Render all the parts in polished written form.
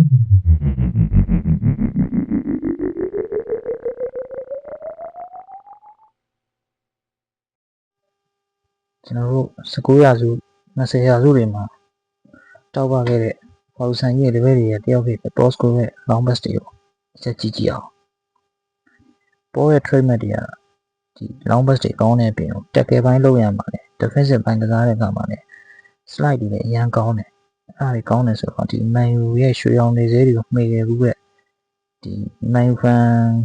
ကျွန်တော်တို့19ရာစု20ရာစုတွေမှာတောက်ပခဲ့တဲ့ဘောက်ဆန်ကြီးရဲ့တပည့်တွေရဲ့တယောက်ဖြစ်တဲ့ Bosco ရဲ့ long pass တွေကိုချက်ကြည့်အောင်ပေါ်ရဲ့ trademark တွေကဒီ long pass တွေကောင်းတဲ့အပြင်ကို tackle ပိုင်းလုပ်ရမှာလေ defensive ပိုင်းကစားတဲ့အခါမှာလည်း slide တွေလည်းအရင်ကောင်းတယ်အဲ့ဒါတွေကောင်းတယ်ဆိုတော့ဒီ Man U ရဲ့ရွှေရောင်နေစဲတွေကိုမှီခဲ့ဘူးတဲ့ဒီ Man U fan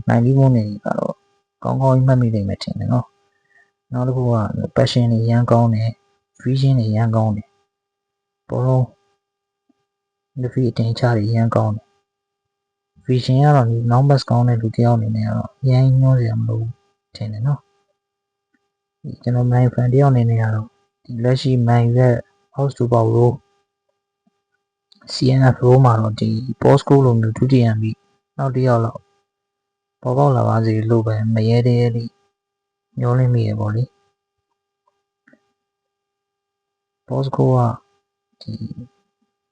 90 မို့နေကတော့ကောင်းကောင်းမှတ်မိနိုင်မယ်ထင်တယ်နော်နောက်တစ်ခုက passion တွေရမ်းကောင်းတယ် vision တွေရမ်းကောင်းတယ်ဘောလုံး ဒီအတင်ချတွေရမ်းကောင်းတယ် vision ကတော့ဒီ long pass ကောင်းတဲ့လူတစ်ယောက်အနေနဲ့ကတော့ရမ်းညွှန်းစရာမလိုထင်တယ်နော်ဒီကျွန်တော် Man U fan တစ်ယောက်အနေနဲ့ကတော့ဒီလက်ရှိ Man U ရဲ့ house to power row CNF row မှာတော့ဒီ Bosco လိုမျိုးဒုတိယပြီးနောက်တစ်ယောက်လောက်ပေါ်ပေါက်လာပါစေလို့ပဲမရဲသေးလေးညှိုးလင်းမိရပေါ့လေ Bosco ကဒီ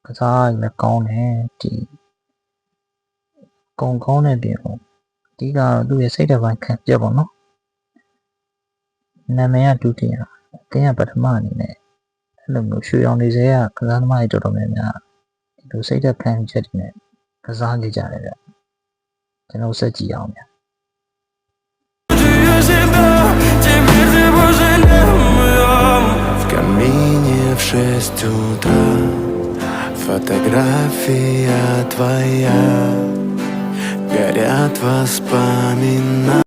ကစားရလည်းကောင်းတယ်ဒီကောင်းတဲ့ပြင်ပေါ့အဓိကတော့သူ့ရဲ့စိတ်ဓာတ်ပိုင်းခံပြပေါ့နော်နာမည်ကဒုတိယအတင်းကပထမအနေနဲ့အဲ့လိုမျိုးရွှေရောင်နေစဲကကစားသမားတွေတော်တော်များများဒီလိုစိတ်ဓာတ်ခံချက်တွေနဲ့ကစားနေကြတယ်ဗျကျွန်တော်ဆက်ကြည့်အောင်ဗျВ 6 утра фотография твоя горят воспоминания